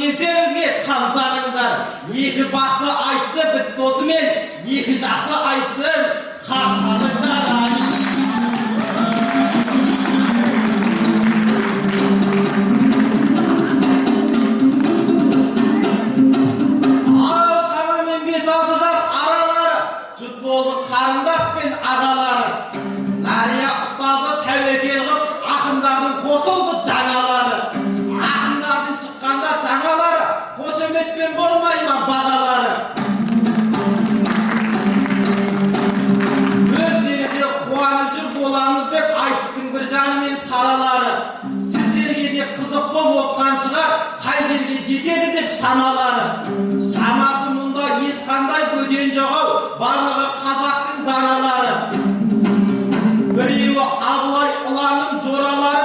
келсе бізге тамсаныңдар. Екі бақсы айтсы біт досымен, екі жақсы айтсын қарсалыңдар. Ал шамамен 5-6 жас аралары, жұт болды қарындас пен ағалары. Мария ұстазы тәуекел қып, ақындардың қосылды жаңалары. Ақындардың шыққанда жаңалары, қошеметпен болмай ма бағалары. Өздері де қуанып жүр боламыз деп айтыстың бір жанымен саралары. Сіздерге де қызық болып отқан шығар, қай жерге жетеді деп шамалары. Шамасы мұнда ешқандай бөтен жоқ-ау, барлығы қазақтың даналары. Біреуі Абылай ұланың жоралары,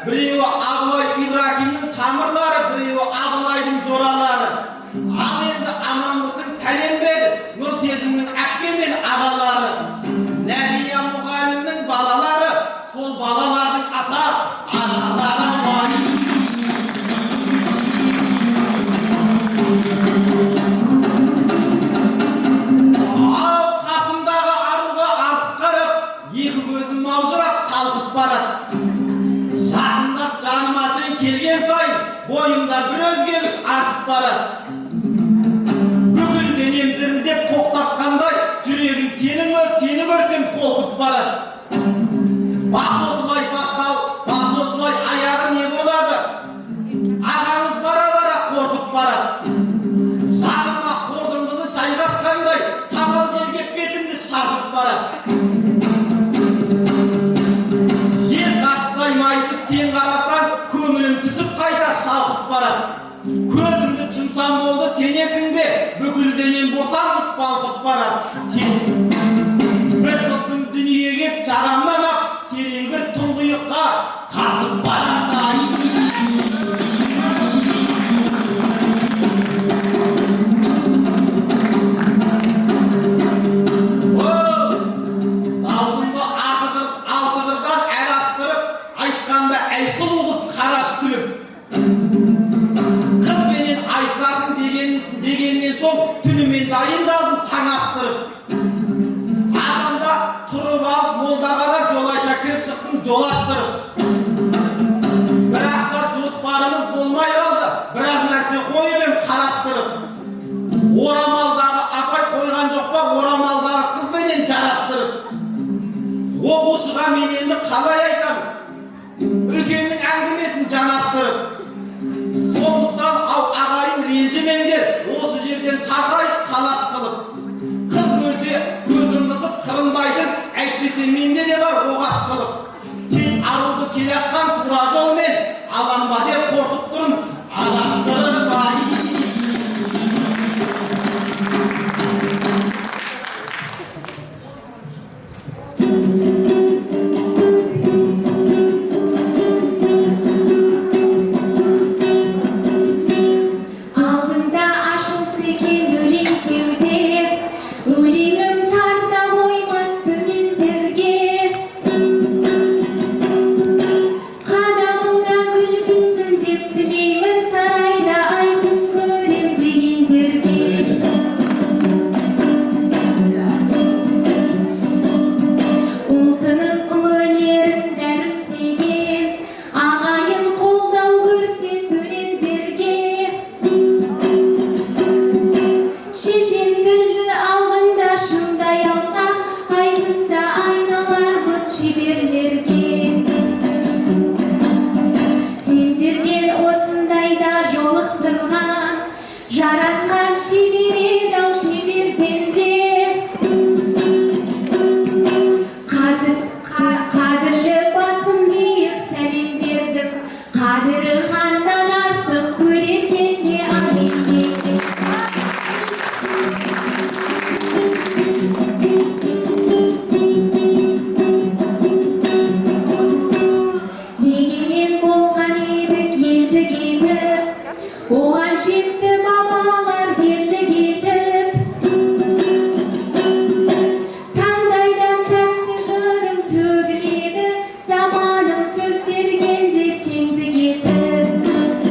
біреуі Абылай Ибрахимнің тамырлары, біреуі Абылайдың жоралары. Ал енді аманбысың сәлем берді Нұр Сезімнің әпке мен ағалары. Нәбия мұғалімнің балалары, сол балалардың ата аналары бар. Ал қасымдағы аруға артық қарап, екі көзім маужырап қалқып барады. Жақындап жаныма сен келген сайын, бойымда бір өзгеріс артып барады. Бүкіл денем дірілдеп тоқтатқандай, жүрегім сені көрсем толқып барады. Бас осылай басталып, бас осылай аяғы не болады? Ағаңыз бара-бара қорқып барады. Жаныма қордың қызы жайғасқандай, самал жерге бетімді шарпып барады. Жез қасықтай майысып сен қарасаң, көңілім түсіп қайта шалқып барады. Көзімді жұмсам болды сенесің бе, бүкіл денем босанып балқып барады. Бір тылсым дүние кеп жарамнамақ, терең бір тұңғиыққа қатып барады. Даусымды алтығырдан әр астырып, айтқанда әй сұлу қыз қараш күліп. Қызбенен айтсасын дегеннен соң түнімен дайындалдым таң астырып. Азанда тұрып алып молдаға да жолайша кіріп шықтым жол аштырып. Бірақ та жоспарымыз болмай қалды, біраз нәрсе қойып ем қарастырып. Орамалдағы апай қойған жоқ па, орамалдағы қызбенен жарастырып. Оқушыға мен енді қалай айтам, үлкеннің әңгімесін жанастырып. Сондықтан ағайын ренжімеңдер, осы жерден тарқайып қалас қылып. Қыз көрсе көзін қысып қырындайтын, әйтпесе менде де бар оғаш қылып. Тек аруды келе атқан тура жолмен, аланба деп қорқып тұрым, адастырып ай. Алдыңда ашылсы екен өлең кеудеп, өлеңім тарта қоймас төмендерге. Қадамыңда гүл бітсін деп тілеймін, сарайда ай құс көрем дегендерге. Ұлтының ұлы өнерін дәріптеген, ағайын қолдау көрсе төлендерге. Шешен тілді алдыңда шыңдай алсақ, айтыста айналармыз шеберлерге. Сендермен осындайда жолықтырған, жаратқан шебер еді-ау шеберден де. Қадірлі басым киіп сәлем бердім, қадірі ханнан артық көрергенде әлемде. Егемен болған едік елді кетіп, оған жетті бабалар ерлік етіп. Таңдайдан тәтті жырым төгіледі, заманым сөз бергенде теңдік етіп.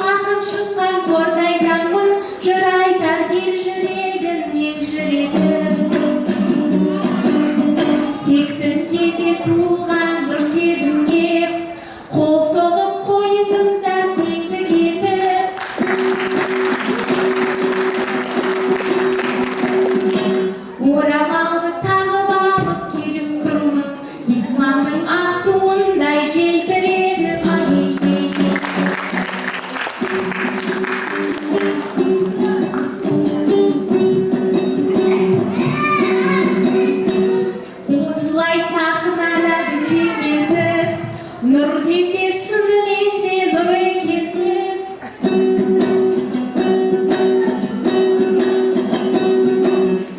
Ақын шыққан қордайданмын, жыр айтар ел жүрегін елжіретіп. Тек түнкеде туылған бір сезімге қол соғып қойыңыздар теңдік етіп. Орамалды тағып алып келіп тұрмын, исламның ақ туындай желбіретіп. Осылай сахнада білгенсіз, нұр десе шынымен де нұр екенсіз.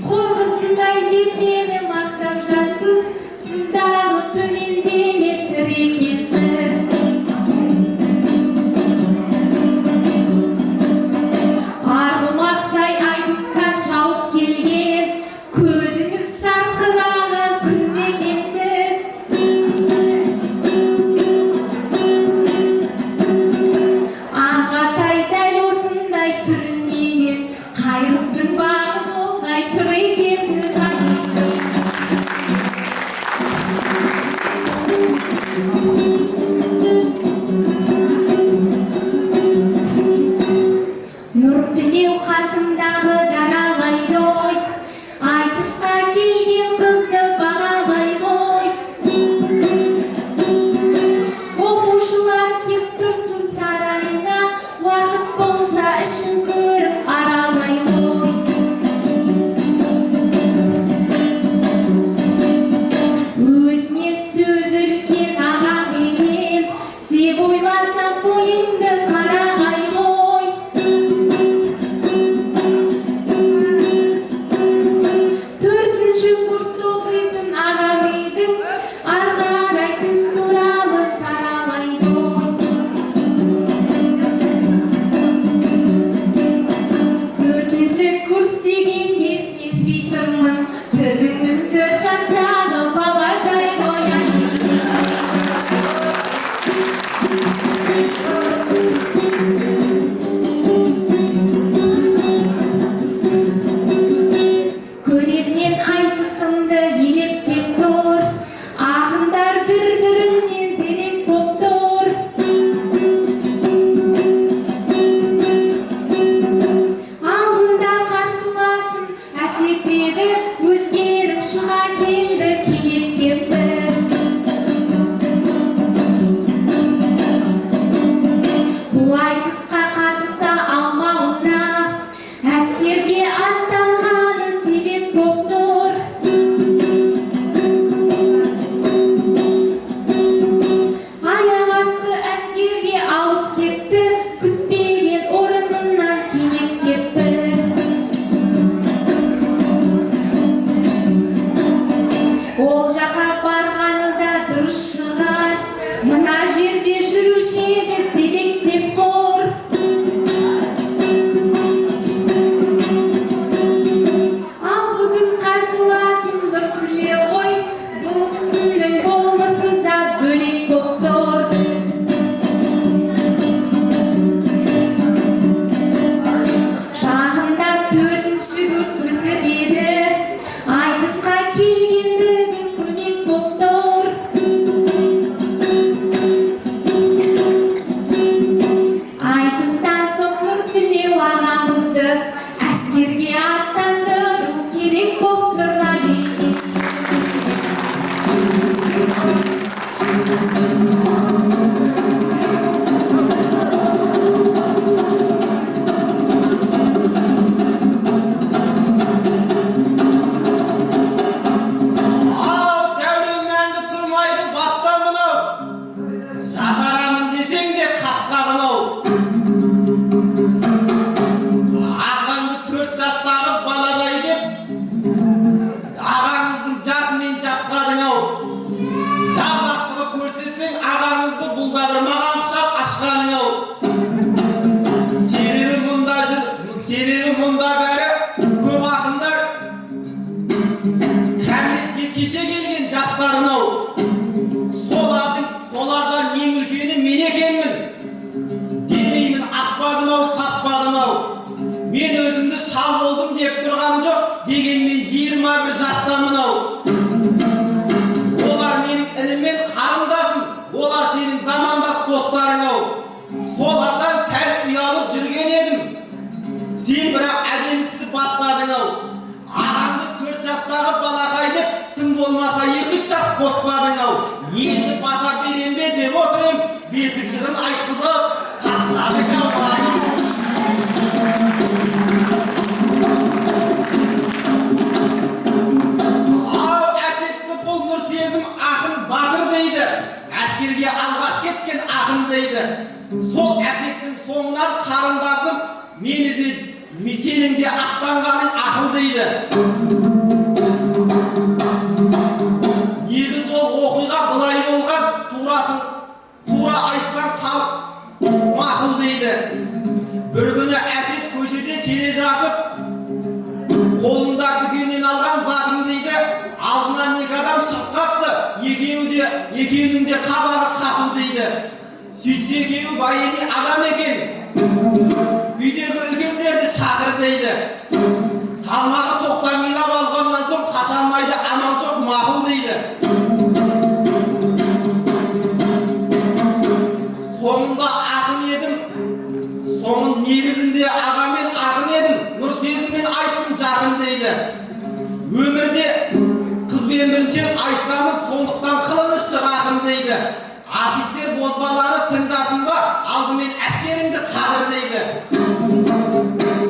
Қорғызындай деп мені мақтап жатсыз, сіз дағы төменде емес екенсіз. Арғымақтай айтысқа шауып келген, көзіңіз жарқыраған күн екенсіз. Ағатай дәл осындай түрінменен, қайрыздың бағы болғай тұр екенсіз. Нұр тілеу қасымдағы даралайды ой, айтысқа келген қызды бағалай ғой. Оқушылар кеп тұрсыз сарайына, уақыт болса ішін көріп аралай ғой. мен өзімді шал болдым деп тұрғаным жоқ, дегенмен 21 жастамын ау. Олар менің ініммен қарындасым, олар сенің замандас достарың ау. Солардан сәл ұялып жүрген едім, сен бірақ әдемісті бастадың ау. Ағамды 4 жастағы балақай деп, тым болмаса 2-3 жас қоспадың ау. Енді бата берем бе деп отырым, бесік жырын айтқызып, қасладың ау. Ау әсетті бұл нұр сезім ақын батыр дейді, әскерге алғаш кеткен ақын дейді. Сол әсеттің соңынан қарындасым мені де сенің де аттанғаның ақыл дейді. Негіз ол оқиға былай болған, тура айтсаң халық мақұл дейді. Бір күні әсет көшеде келе жатып, қолында дүкеннен алған затым дейді, алдынан 2 адам шығып қапты, екеуінің де қабағы қапыл дейді. Сөйтсе екеуі военный адам екен, үйдегі үлкендерді шақыр дейді. Салмағы 90 кило алғаннан соң қаша алмайды, амал жоқ, мақұл дейді. Соңында ақын едім, соңын негізінде ағамен ақын едім, нұр сезіммен айтсын жақын дейді. Өмірде қызбен бірінші айтсамын, сондықтан қылынышты рақым дейді. Офицер бозбаланы тыңдасын ба, алдымен әскеріңді қадыр дейді.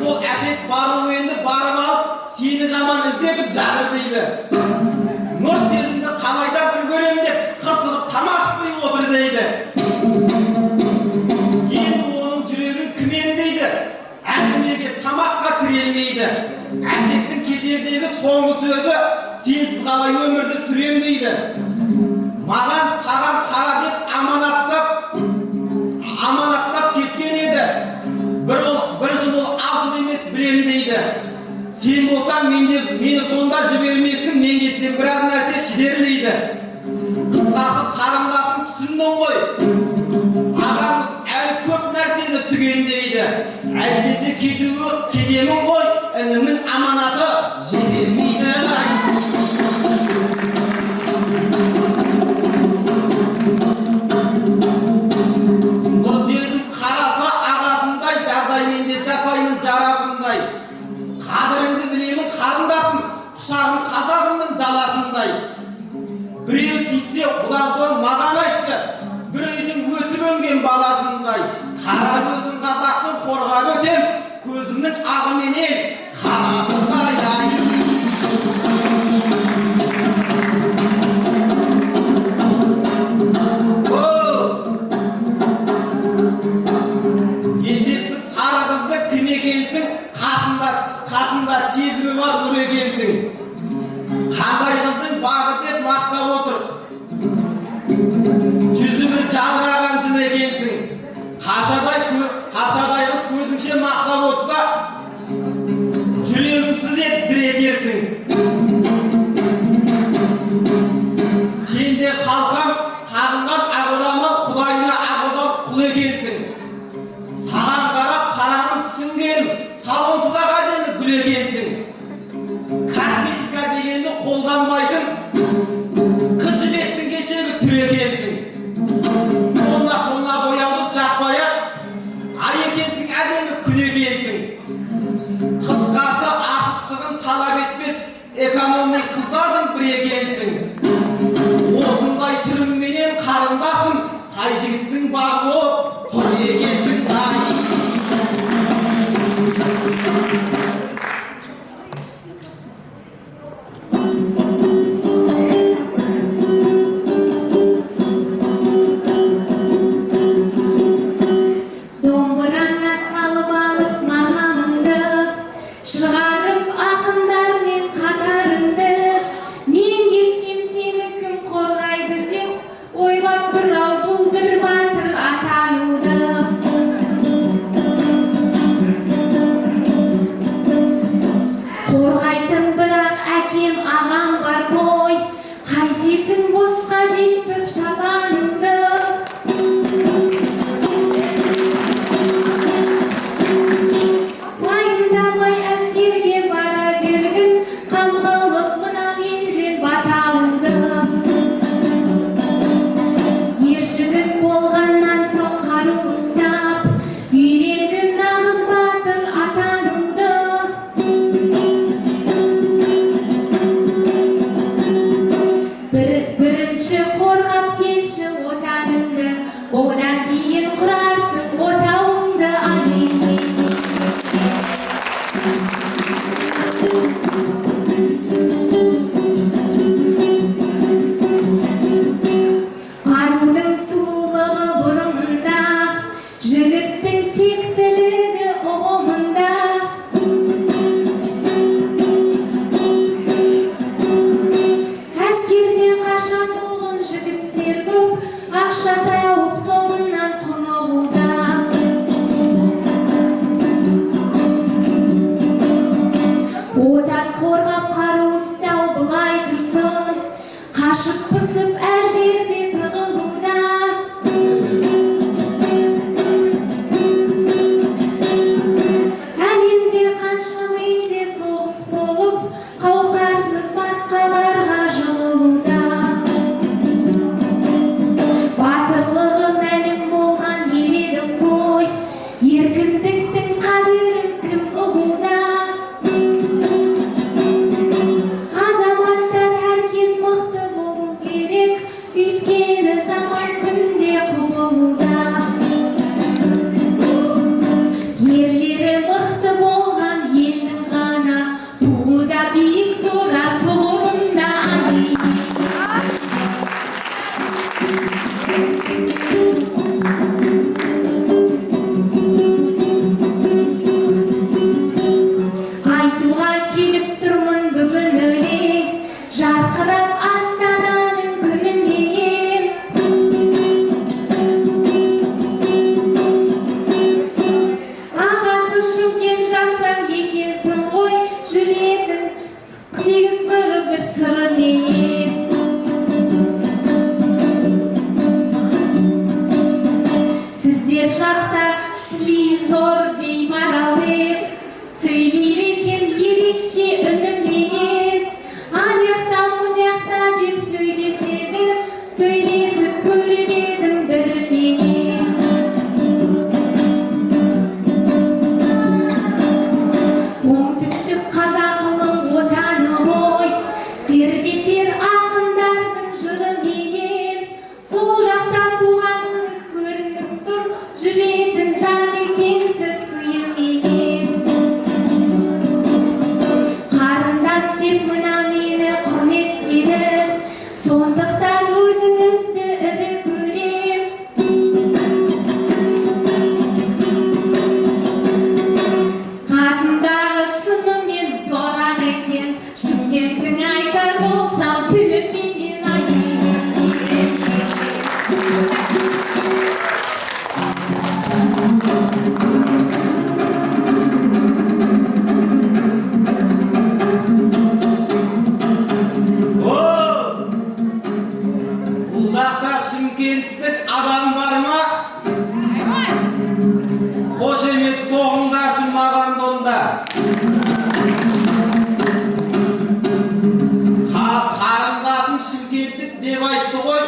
Сол әсет бару енді барып алып, сені жаман іздеп жатыр дейді. Нұр сезімді қалайда бір көрем деп, қырсығып тамақ ішпей отыр дейді. Енді оның жүрегін кімен дейді, әңгімеге тамаққа тірелмейді. Әсеттің кетердегі соңғы сөзі, сенсіз қалай өмірді сүрем дейді. Маған саған қара деп аманаттап кеткен еді. Бір жыл ол алшыл емес білем дейді. Сен болсаң мені сонда жібермексің, мен кетсем біраз нәрсе шідерлейді. Қысқасы қарындасым түсіндің ғой. Ағамыз әлі көп нәрсені түгендейді. Әлбесе кетемін ғой, інімнің аманаты жібермейді. Нұр сезім қараса ағасындай, жағдаймен де жасаймын жарасындай. Қадіріңді білемін қарындасым, құшағым қазағымның даласындай. Біреу тисе, бұдан соң маған айтшы, біреудің өсіп өнген баласындай. Қара көзін қазақтың қорғап өтем, көзімнің ағыменен қарасындай. Есепті сары қызды кім екенсің, қасында сезімі бар нұр екенсің. Қандай қыздың бағы деп мақтап отыр, жүзі бір жадыраған жын екенсің. Қаршадай қыз көзіңше мақтап отырса, жүрегіңсіз етіп дір етерсің. Сен де қалқан тағынған ағыраман құдайына ағыдан құл екенсің. Саған қарап қарағым түсінген, салонсызақ әдемі гүл екенсің. Косметика дегенді қолданбайтын, қыз жібектің кешегі түр екенсің. Тонна бояуды жақпай-ақ, ай екенсің, әдемі күн екенсің. Қысқасы артықшығын талап етпес, экономик қыздардың бір екенсің. Осындай түріңменен қарындасым, қай жігіттің бағы болып тұр екенсің. Домбыраңа салып алып махамыңды, шығарып ақындармен қатарыңды. Отан қорғап қару ұстау бұлай тұрсын, қашып пысып әр жерде тығылуда. Әлемде қаншама елде соғыс болып, қауқарсыз басқаларға жығылуда. Батырлығы мәлім болған ер еді қой, еркіндіктің қадірін кім ұғуда. Азаматтар әркез мықты болу керек, өйткені заман күнде құбылуда. Ерлері мықты болған елдің ғана, туы да биік тұрар тұғырында. Айтуға келіп тұрмын бүгін өлең, жарқырап Астананың күніменен. Ағасы Шымкент жақтан екенсің ғой, жүретін 8 қыры бір сырыменен. Сіздер жақта шлизор беймаралеп, сөйлейді екен ерекше үніменен. Аяқта мұняқта деп сөйлеседі, сөйлесіп көріп едім бірменен. Оңтүстік қазақының отаны ғой, тербетер ақындардың жырыменен. Сол жақта туғаныңыз көрініп тұр, жүретін жан екенсіз сыйыменен. Қарындас деп мына мені құрметтеді, сондықтан өзіңізді ірі көрем. Қасымдағы шынымен зор-ақ екен, Шымкенттің айтар болсам тіліменен айтайын. Бұл жақта шымкенттік адам бар ма? Қошемет соғыңдаршы маған онда. Қарындасым шымкенттік деп айтты ғой,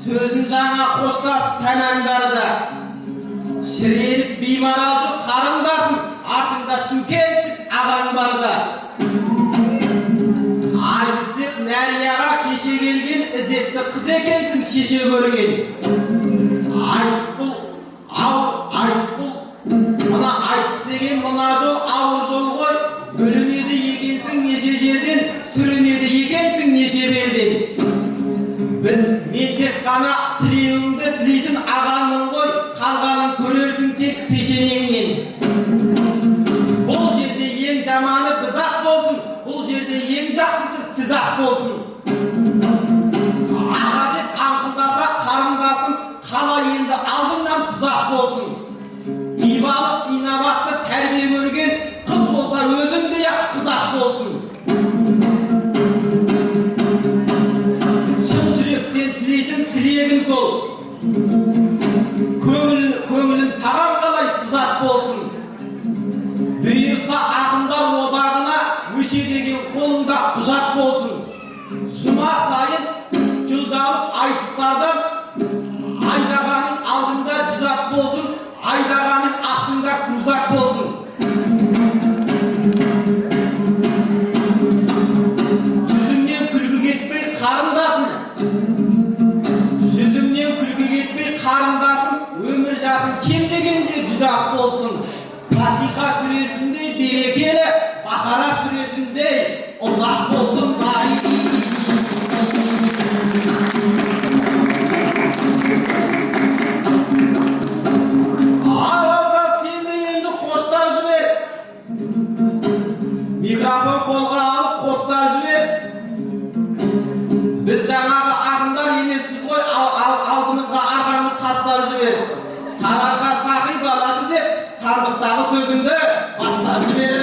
сөзін жаңа қоштасып тәмәндарды. Шіреніп беймарал жүр қарындасым, артында шымкенттік ағаң барда. Айтыс деп Нәрияға кеше келген ізетті қыз екенсің шеше көрген. Айтыс бұл, айтыс бұл. Мына айтыс деген мына жол ауыр жол ғой. Бөлінеді екенсің неше жерден, сүрінеді екенсің неше белден. Біз мен тек қана тілеуіңді тілейтін ағаңмын ғой, қалғанын көрерсің тек пешенеңнен. Бұл жерде ең жаманы біз-ақ болсын, бұл жерде ең жақсысы сіз-ақ болсын. Аға деп аңқылдаса қарындасым, қалай енді алдыңнан тұзақ болсын. Ибалы, инабатты тәрбие көрген қыз болса өзіңдей-ақ қызақ болсын. Шын жүректен тілейтін тілегім сол. Көңілім саған қалай сызат болсын. Бұйырса ақындар одағына мүше деген қолында құжат болсын. Жұма сайын жылдалып айтыстардан айдағаның алдында жүзат болсын, айдағаның астында күзат болсын. Жүзіңнен күлкі кетпей қарындасым, жүзіңнен күлкі кетпей қарындасым, өмір жасын кем дегенде жүзақ болсын. Фатиха сүресіндей берекелі, Бақара сүресіндей ұзақ болсын. Алса сені енді қоштап жібер. Микрофон қолға алып қостап жібер. Біз жаңағы ақындар емеспіз ғой, алдымызға арқаңды тастап жібер. Сарыарқа сақи баласы деп сандықтағы сөзіңді бастап жібер.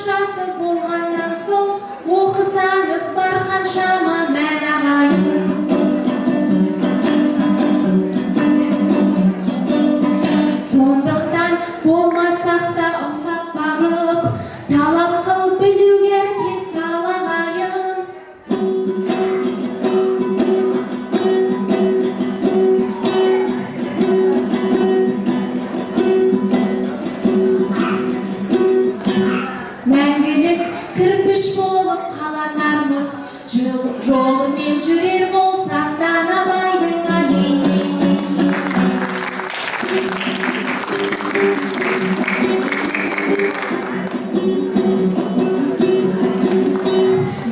қаншасы болғаннан соң оқысаңыз бар қаншама мән ағайын. Сондықтан болмасақ та ұқсап бағып, талап қыл білуге тез сал ағайын. Мәңгілік кірпіш болып қаланармыз, жолымен жүрер болсақ Данабайдың айы.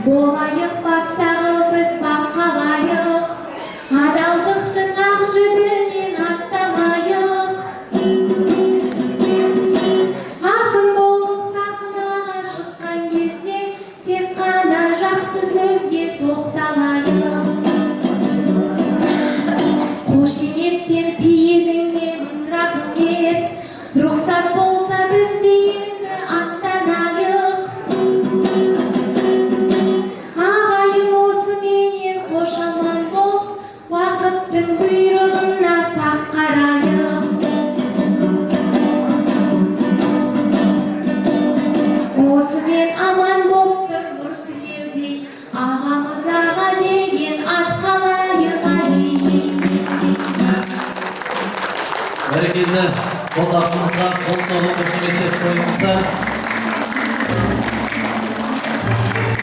Болайық бастағы біз баққалайық, адалдықтың ақ жібінен аттамайық. Ақын болып сахнаға шыққан кезде тек қана жақсы сөзге тоқталайық. Қошеметпен пейіліңе мың рахмет, рұқсат болса біз де енді аттанайық. Ағайын осыменен қош аман бол, уақыттың бұйрығына сақ қарайық. Осымен аман боп тұр нұр тілеудей, ағамыз аға деген ат қалайық али. Бәрекелді, қос артымызға қол соғып қошеметтеп қойыңыздар.